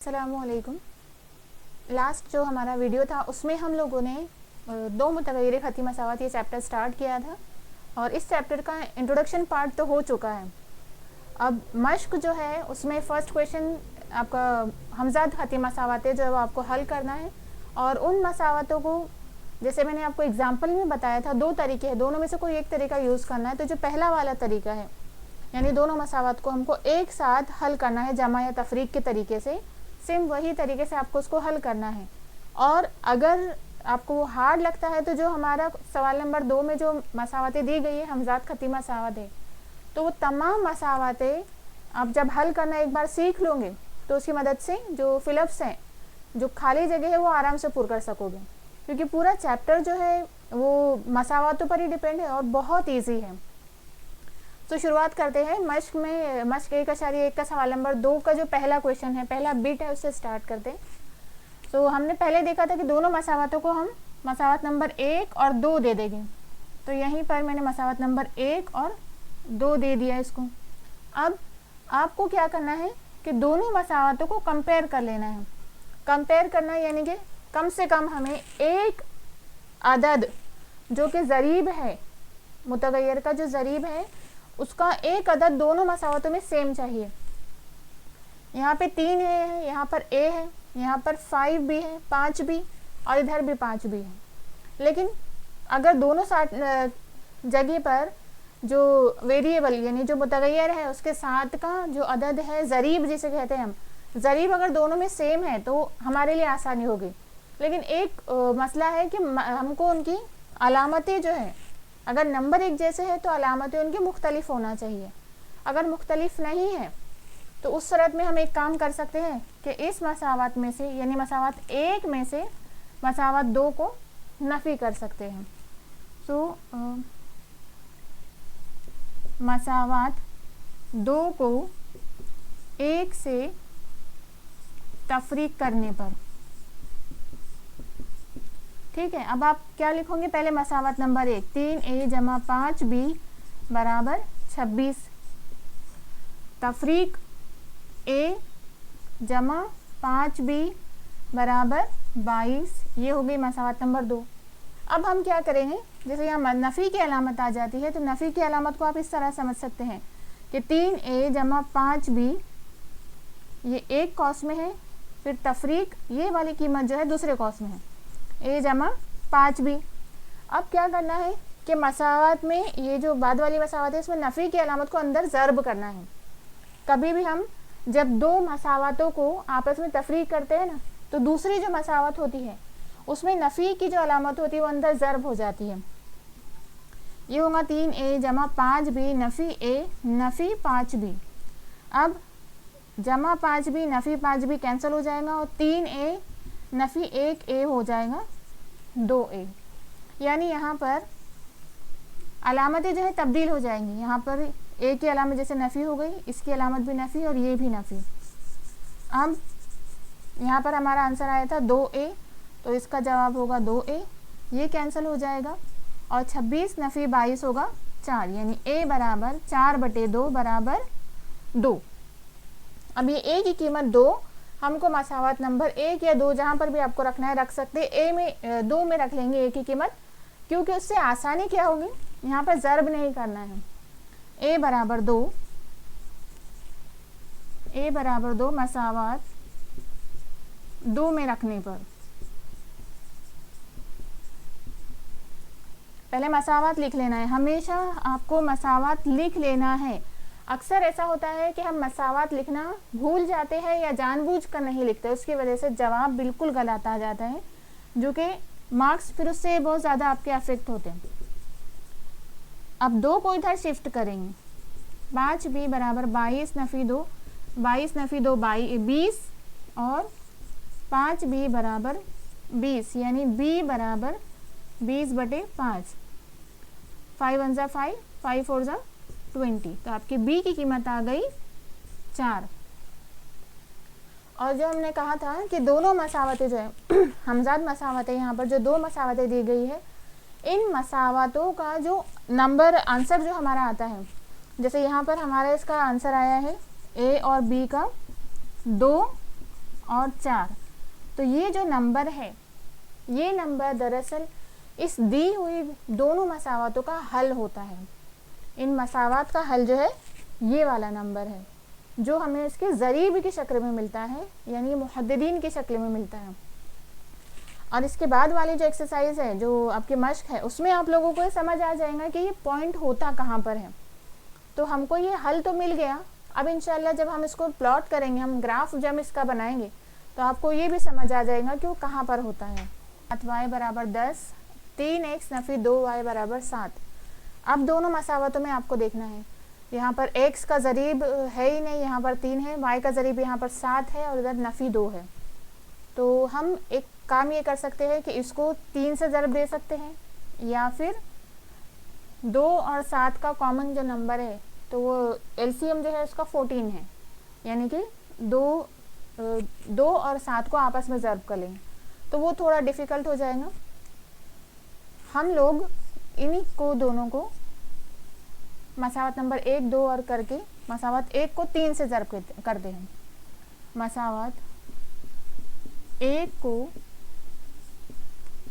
अस्सलामुअलैकुम। लास्ट जो हमारा वीडियो था उसमें हम लोगों ने दो मुतग़य्यर ख़ती मसावात ये चैप्टर स्टार्ट किया था और इस चैप्टर का इंट्रोडक्शन पार्ट तो हो चुका है। अब मश्क जो है उसमें फ़र्स्ट क्वेश्चन आपका हमज़ाद ख़ती मसावातें जो है वो आपको हल करना है और उन मसावातों को जैसे मैंने आपको एग्जाम्पल में बताया था दो तरीके हैं, दोनों में से कोई एक तरीका यूज़ करना है। तो जो पहला वाला तरीका है यानी दोनों मसावात को हमको एक साथ हल करना है जमा या तफरीक के तरीके से, सेम वही तरीके से आपको उसको हल करना है। और अगर आपको वो हार्ड लगता है तो जो हमारा सवाल नंबर 2 में जो मसावतें दी गई है हमज़ाद ख़ती मसावतें, तो वो तमाम मसावतें आप जब हल करना एक बार सीख लोगे तो उसकी मदद से जो फिलअप्स हैं, जो खाली जगह है वो आराम से पूरा कर सकोगे, क्योंकि पूरा चैप्टर जो है वो मसावतों पर ही डिपेंड है और बहुत ईजी है। तो शुरुआत करते हैं मश्क में। मश्क 1.1 का सवाल नंबर 2 का जो पहला क्वेश्चन है, पहला बिट है, उससे स्टार्ट करते हैं। तो हमने पहले देखा था कि दोनों मसावतों को हम मसावत नंबर 1 और 2 दे देंगे। तो यहीं पर मैंने मसावत नंबर 1 और 2 दे दिया इसको। अब आपको क्या करना है कि दोनों मसावतों को कंपेयर कर लेना है। कंपेयर करना यानी कि कम से कम हमें एक अदद जो कि ज़रीब है, मुतग़य्यर का जो ज़रीब है उसका एक अदद दोनों मसावतों में सेम चाहिए। यहाँ पे 3 है, यहाँ पर a है, यहाँ पर 5 भी है, 5 भी, और इधर भी 5 भी है। लेकिन अगर दोनों जगह पर जो वेरिएबल यानी जो मुतग़य्यर है उसके साथ का जो अदद है ज़रीब जिसे कहते हैं हम, ज़रीब अगर दोनों में सेम है तो हमारे लिए आसानी होगी। लेकिन एक मसला है कि हमको उनकी अलामतें जो है, अगर नंबर एक जैसे है तो अलामतें उनकी मुख्तलिफ होना चाहिए। अगर मुख्तलिफ नहीं है तो उस सूरत में हम एक काम कर सकते हैं कि इस मसावत में से यानी मसावत 1 में से मसावत 2 को नफ़ी कर सकते हैं। तो मसावत 2 को 1 से तफरीक करने पर, ठीक है। अब आप क्या लिखोगे, पहले मसावत नंबर 1 3a जमा 5b बराबर 26, तफरीक a जमा 5b बराबर 22, ये हो गई मसावत नंबर 2। अब हम क्या करेंगे, जैसे यहाँ नफ़ी की अलामत आ जाती है तो नफ़ी की अलामत को आप इस तरह समझ सकते हैं कि 3a जमा 5b ये एक कौस में है, फिर तफरीक ये वाली कीमत जो है दूसरे कौस में है, a जमा 5b। अब क्या करना है कि मसावत में ये जो बाद वाली मसावत है इसमें नफ़ी की अलामत को अंदर ज़र्ब करना है। कभी भी हम जब दो मसावतों को आपस में तफरीक करते हैं ना, तो दूसरी जो मसावत होती है उसमें नफ़ी की जो अलामत होती है वो अंदर ज़र्ब हो जाती है। ये होगा 3a जमा 5b नफ़ी a नफ़ी 5b। अब जमा 5b नफ़ी 5b कैंसिल हो जाएगा और 3a नफ़ी 1a हो जाएगा 2a। यानी यहाँ पर अलामतें जो है तब्दील हो जाएंगी। यहाँ पर a की अलामत जैसे नफ़ी हो गई, इसकी अलामत भी नफ़ी और ये भी नफ़ी। अब यहाँ पर हमारा आंसर आया था 2a, तो इसका जवाब होगा 2a, ये कैंसिल हो जाएगा और 26 नफ़ी 22 होगा 4, यानी a बराबर 4/2 बराबर 2। अब ये a की कीमत 2 हमको मसावत नंबर 1 या 2 जहाँ पर भी आपको रखना है रख सकते हैं। 2 में रख लेंगे a की कीमत, क्योंकि उससे आसानी क्या होगी, यहाँ पर ज़र्ब नहीं करना है। a बराबर 2, a बराबर 2 मसावत 2 में रखने पर, पहले मसावत लिख लेना है। हमेशा आपको मसावत लिख लेना है। अक्सर ऐसा होता है कि हम मसावत लिखना भूल जाते हैं या जानबूझकर नहीं लिखते, उसकी वजह से जवाब बिल्कुल गलत आ जाता है, जो कि मार्क्स फिर उससे बहुत ज़्यादा आपके अफेक्ट होते हैं। अब 2 को इधर शिफ्ट करेंगे, 5b बराबर 22 नफ़ी 2, 22 नफ़ी 2 20 और 5b बराबर 20, यानी b बराबर 20/5। 5 1 ज़ा 5, 5 4 ज़ा 20, तो आपकी b की कीमत आ गई 4। और जो हमने कहा था कि दोनों मसावतें जो है हमज़ाद मसावतें, यहाँ पर जो 2 मसावतें दी गई है, इन मसावतों का जो नंबर आंसर जो हमारा आता है, जैसे यहाँ पर हमारा इसका आंसर आया है a और b का 2 और 4। तो ये जो नंबर है, ये नंबर दरअसल इस दी हुई दोनों मसावतों का हल होता है। इन मसावत का हल जो है ये वाला नंबर है, जो हमें इसके ज़रीब की शक्ल में मिलता है, यानी मुहद्दिदीन की शक्ल में मिलता है। और इसके बाद वाली जो एक्सरसाइज है, जो आपकी मश्क है, उसमें आप लोगों को ये समझ आ जाएगा कि ये पॉइंट होता कहाँ पर है। तो हमको ये हल तो मिल गया। अब इंशाल्लाह जब हम इसको प्लॉट करेंगे, हम ग्राफ जब इसका बनाएंगे, तो आपको ये भी समझ आ जाएगा कि वो कहाँ पर होता है। 7y बराबर 10, 3x नफ़ी 2y बराबर 7। अब दोनों मसावतों में आपको देखना है, यहाँ पर x का ज़रीब है ही नहीं, यहाँ पर 3 है, y का ज़रीब यहाँ पर 7 है और इधर नफ़ी 2 है। तो हम एक काम ये कर सकते हैं कि इसको 3 से ज़रब दे सकते हैं, या फिर 2 और 7 का कॉमन जो नंबर है, तो वो एलसीएम जो है उसका 14 है, यानी कि 2 और 7 को आपस में ज़रब कर लेंगे, तो वो थोड़ा डिफ़िकल्ट हो जाएगा। हम लोग इन्हीं को दोनों को मसावत नंबर 1, 2 और करके मसावत 1 को 3 से ज़रब करते हैं। मसावत 1 को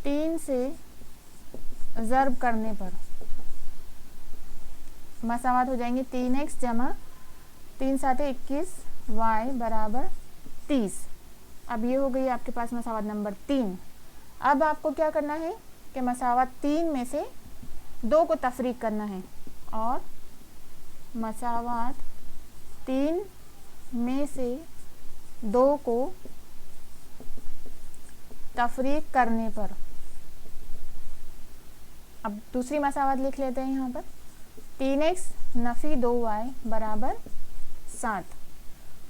3 से ज़रब करने पर मसावत हो जाएंगे 3x जमा 3 7 21 y बराबर 30। अब ये हो गई आपके पास मसावत नंबर 3। अब आपको क्या करना है कि मसावत 3 में से 2 को तफरीक करना है, और मसावत 3 में से 2 को तफरीक करने पर, अब दूसरी मसावत लिख लेते हैं यहाँ पर, 3x नफ़ी 2y बराबर 7।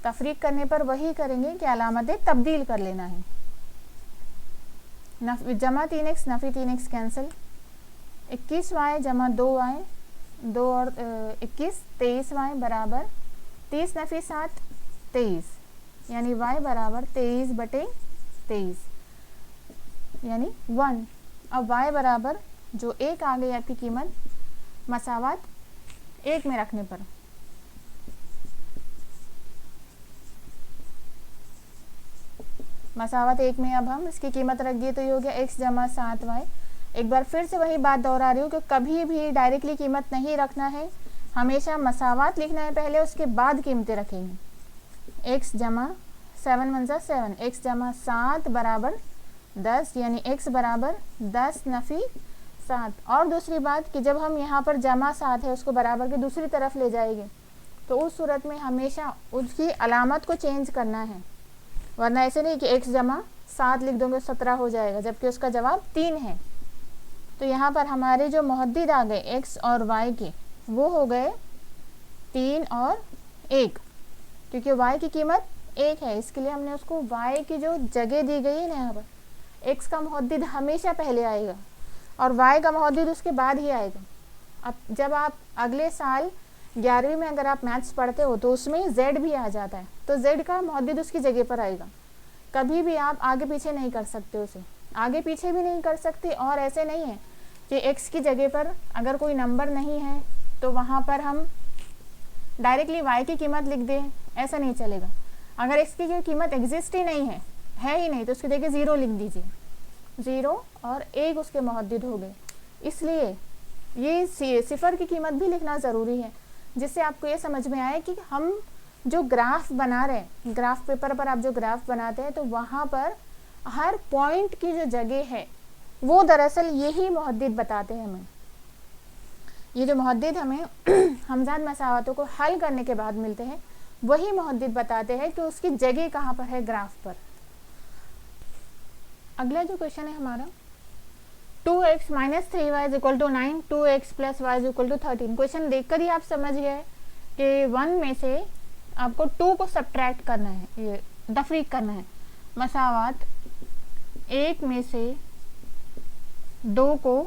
तफरीक करने पर वही करेंगे कि अलामतें तब्दील कर लेना है। जमा 3x नफ़ी 3x कैंसिल, 21y जमा 2y, 2 और 21 23y बराबर 30 नफ़ी 7 23, यानी y बराबर 23 बटे 23 यानी 1। अब y बराबर जो 1 आ गई आपकी कीमत मसावत 1 में रखने पर, मसावत 1 में अब हम इसकी कीमत रख दिए, तो ये हो गया x जमा 7y। एक बार फिर से वही बात दोहरा रही हूँ कि कभी भी डायरेक्टली कीमत नहीं रखना है, हमेशा मसावत लिखना है पहले, उसके बाद कीमतें रखेंगे। x जमा 7 1 7, x जमा 7 बराबर 10, यानी x बराबर 10 नफ़ी 7। और दूसरी बात कि जब हम यहाँ पर जमा 7 है उसको बराबर के दूसरी तरफ ले जाएंगे, तो उस सूरत में हमेशा उसकी अलामत को चेंज करना है, वरना ऐसे नहीं कि x जमा 7 लिख दोगे 17 हो जाएगा, जबकि उसका जवाब 3 है। तो यहाँ पर हमारे जो मुहद्दिद आ गए x और y के, वो हो गए 3 और 1, क्योंकि y की कीमत 1 है, इसके लिए हमने उसको y की जो जगह दी गई है ना, यहाँ पर x का मुहद्दिद हमेशा पहले आएगा और y का मुहद्दिद उसके बाद ही आएगा। अब जब आप अगले साल 11वीं में अगर आप मैथ्स पढ़ते हो तो उसमें z भी आ जाता है, तो z का मुहद्दिद उसकी जगह पर आएगा। कभी भी आप आगे पीछे नहीं कर सकते, उसे आगे पीछे भी नहीं कर सकते। और ऐसे नहीं है कि x की जगह पर अगर कोई नंबर नहीं है तो वहाँ पर हम डायरेक्टली y की कीमत लिख दें, ऐसा नहीं चलेगा। अगर x की कीमत एग्जिस्ट ही नहीं है ही नहीं, तो उसकी जगह 0 लिख दीजिए, 0 और 1 उसके मुहद्दिद हो गए। इसलिए ये सिफर की कीमत भी लिखना ज़रूरी है, जिससे आपको ये समझ में आए कि हम जो ग्राफ बना रहे हैं, ग्राफ पेपर पर आप जो ग्राफ बनाते हैं, तो वहाँ पर हर पॉइंट की जो जगह है वो दरअसल यही मुहद्दिद बताते हैं हमें। ये जो मुहद्दिद हमें हमजाद मसावतों को हल करने के बाद मिलते हैं, वही मुहद्दिद बताते हैं कि उसकी जगह कहाँ पर है ग्राफ पर। अगला जो क्वेश्चन है हमारा, 2x minus 3y is equal to 9, 2x plus Y is equal to 13। Question देखकर ही आप समझ गए कि 1 में से आपको 2 को सब्ट्रैक्ट करना है, ये तफरीक करना है। मसावत 1 में से 2 को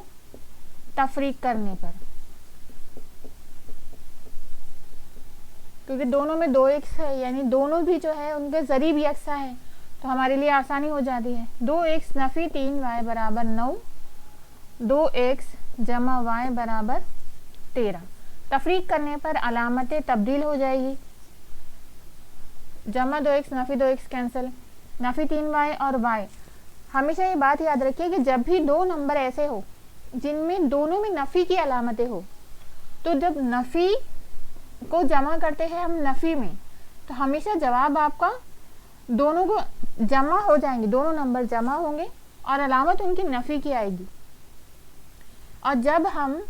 तफरीक करने पर, क्योंकि दोनों में 2x है, यानी दोनों भी जो है उनके ज़रीब यकसा है, तो हमारे लिए आसानी हो जाती है। 2x नफ़ी 3y बराबर 9, 2x जमा y बराबर 13। तफरीक करने पर अलामतें तब्दील हो जाएगी। जमा 2x नफ़ी 2x कैंसिल, नफ़ी 3y और y। हमेशा ये बात याद रखिए कि जब भी दो नंबर ऐसे हो जिनमें दोनों में नफ़ी की अलामतें हो, तो जब नफ़ी को जमा करते हैं हम नफ़ी में, तो हमेशा जवाब आपका दोनों को जमा हो जाएंगे, दोनों नंबर जमा होंगे और अलामत उनकी नफ़ी की आएगी। और जब हम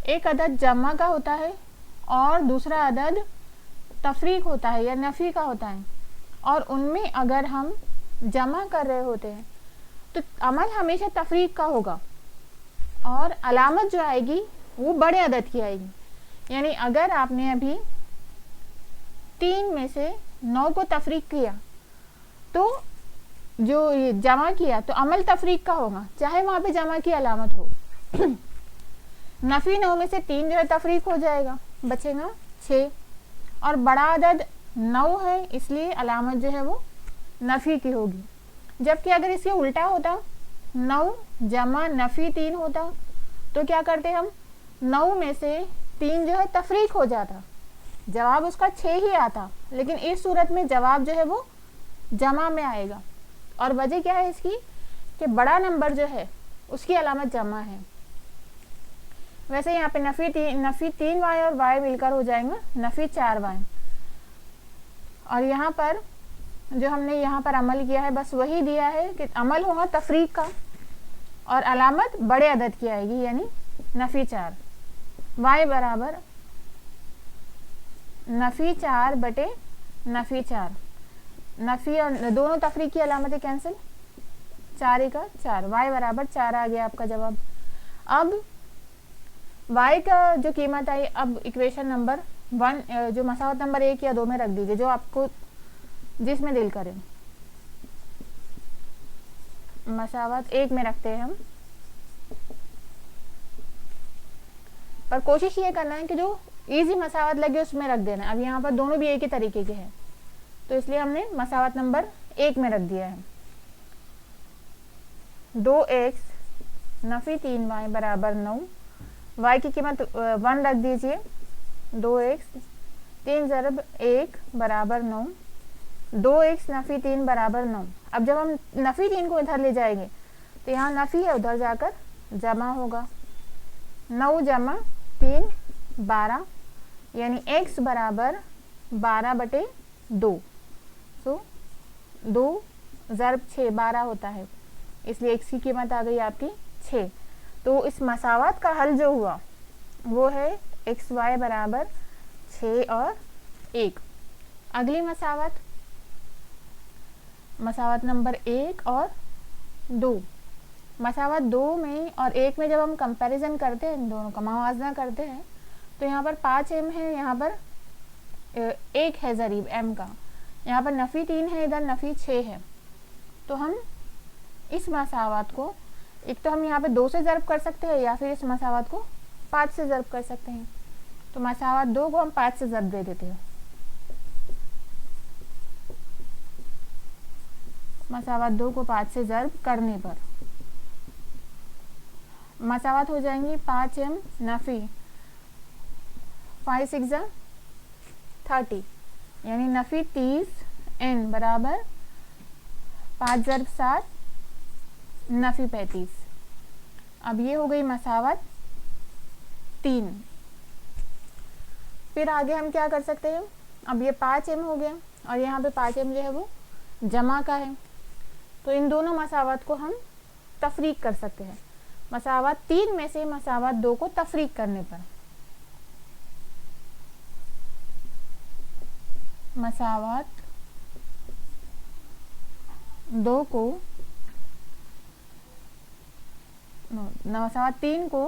एक अदद जमा का होता है और दूसरा अदद तफरीक होता है या नफ़ी का होता है, और उनमें अगर हम जमा कर रहे होते हैं तो अमल हमेशा तफरीक का होगा और अलामत जो आएगी वो बड़े अदद की आएगी। यानी अगर आपने अभी 3 में से 9 को तफरीक किया तो जो ये जमा किया तो अमल तफरीक का होगा, चाहे वहाँ पे जमा की अलामत हो। नफ़ी 9 में से 3 जो है तफरीक हो जाएगा, बचेगा 6, और बड़ा अदद 9 है इसलिए अलामत जो है वो नफ़ी की होगी। जबकि अगर इसके उल्टा होता 9 जमा नफ़ी 3 होता तो क्या करते हम, 9 में से 3 जो है तफरीक हो जाता, जवाब उसका 6 ही आता, लेकिन इस सूरत में जवाब जो है वो जमा में आएगा। और वजह क्या है इसकी कि बड़ा नंबर जो है उसकी अलामत जमा है। वैसे यहाँ पे नफ़ी 3y और y मिलकर हो जाएगा नफ़ी 4y। और यहाँ पर जो हमने यहाँ पर अमल किया है बस वही दिया है कि अमल होगा तफरीक का और अलामत बड़े अदद की आएगी, यानी नफ़ी 4। y बराबर नफ़ी 4 बटे नफ़ी 4। नफ़ी और दोनों तफरीक की अलामतें कैंसिल, 4 का 4, y बराबर 4 आ गया आपका जवाब। अब y का जो कीमत आई, अब इक्वेशन नंबर 1 जो मसावत नंबर 1 या 2 में रख दीजिए, जो आपको जिसमें दिल करें। मसावत 1 में रखते हैं हम, पर कोशिश ये करना है कि जो इजी मसावत लगे उसमें रख देना। अब यहाँ पर दोनों भी एक ही तरीके के हैं तो इसलिए हमने मसावत नंबर 1 में रख दिया है। 2x नफ़ी 3y बराबर 9, y की कीमत 1 रख दीजिए। 2x 3 ज़रब 1 बराबर 9, 2x नफ़ी 3 बराबर 9। अब जब हम नफ़ी 3 को इधर ले जाएंगे तो यहाँ नफ़ी है, उधर जाकर जमा होगा। 9 जमा 3 12, यानी x बराबर 12 बटे 2। सो 2 ज़रब 6 12 होता है, इसलिए x की कीमत आ गई आपकी 6। तो इस मसावत का हल जो हुआ वो है xy बराबर 6 और 1। अगली मसावत नंबर 1 और 2। मसावत 2 में और 1 में जब हम कंपैरिजन करते हैं, इन दोनों का मुआवजा करते हैं, तो यहाँ पर 5m है, यहाँ पर 1 है ज़रीब m का, यहाँ पर नफ़ी 3 है, इधर नफ़ी 6 है। तो हम इस मसावत को एक तो हम यहाँ पे 2 से ज़रब कर सकते हैं या फिर इस मसावत को 5 से ज़रब कर सकते हैं। तो मसावत 2 को हम 5 से ज़रब दे देते हैं। मसावत 2 को 5 से ज़रब करने पर मसावत हो जाएंगी 5m नफ़ी 5 6 30, यानी नफ़ी 30n बराबर 5 ज़रब 7 नफ़ी 35। अब ये हो गई मसावत 3। फिर आगे हम क्या कर सकते हैं, अब ये 5m हो गया और यहाँ पे 5m जो है वो जमा का है, तो इन दोनों मसावत को हम तफरीक कर सकते हैं। मसावत 3 में से मसावत 2 को तफरीक करने पर मसावत 2 को मसावत 3 को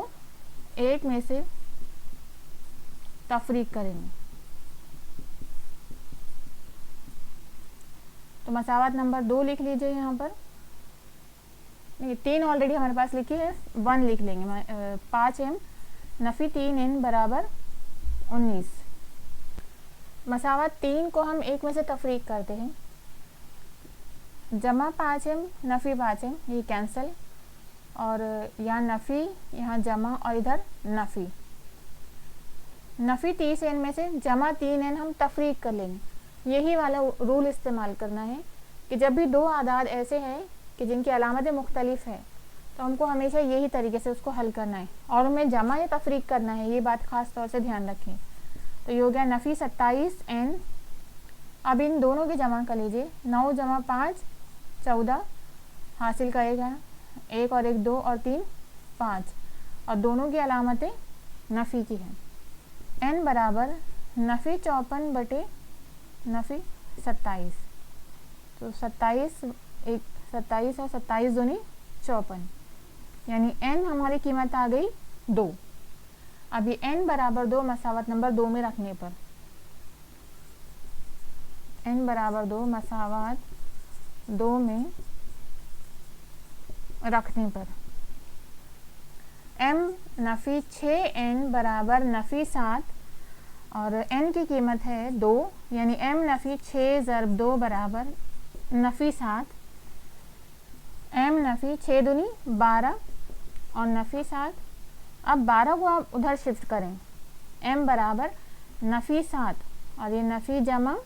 1 में से तफरीक करेंगे। तो मसावत नंबर 2 लिख लीजिए यहाँ पर, नहीं 3 ऑलरेडी हमारे पास लिखी है, 1 लिख लेंगे। 5m नफ़ी 3n बराबर 19। मसावत 3 को हम 1 में से तफरीक करते हैं, जमा 5m नफ़ी 5m, ये कैंसिल, और यहाँ नफ़ी यहाँ जमा और इधर नफ़ी। नफ़ी 30n में से जमा 3n हम तफरीक कर लेंगे। यही वाला रूल इस्तेमाल करना है कि जब भी दो आदाद ऐसे हैं कि जिनकी अलामतें मुख्तलिफ है तो हमको हमेशा यही तरीके से उसको हल करना है और उनमें जमा या तफरीक करना है, ये बात ख़ास तौर से ध्यान रखें। तो ये हो गया नफ़ी 27n। अब इन दोनों की जमा कर लीजिए, 9 जमा 5 14 हासिल करेगा, 1 और 1 2 और 3 5, और दोनों की अलामतें नफ़ी की हैं। n बराबर नफ़ी 54 बटे नफ़ी 27, तो 27 और 27 दूनी 54, यानी n हमारी कीमत आ गई 2। अब ये n बराबर 2 मसावत नंबर 2 में रखने पर, n बराबर 2 मसावत 2 में रखने पर m नफ़ी 6n बराबर नफ़ी 7 और n की कीमत है 2, यानी m नफ़ी 6 ज़रब 2 बराबर नफ़ी 7। m नफ़ी 6 दूनी 12 और नफ़ी 7। अब 12 को आप उधर शिफ्ट करें, m बराबर नफ़ी 7 और ये नफ़ी जमा,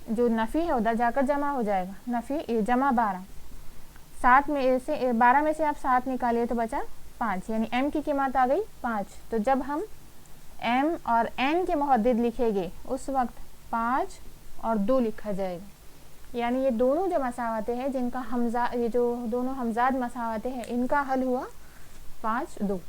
जो नफ़ी है उधर जाकर जमा हो जाएगा, नफ़ी जमा 12। 7 में से 12 में से आप 7 निकालिए तो बचा 5, यानी m की कीमत आ गई 5। तो जब हम m और n के मुहद्दिद लिखेंगे उस वक्त 5 और 2 लिखा जाएगा, यानी ये दोनों जो मसावतें हैं जिनका हमजा, ये जो दोनों हमजाद मसावतें हैं, इनका हल हुआ 5 2।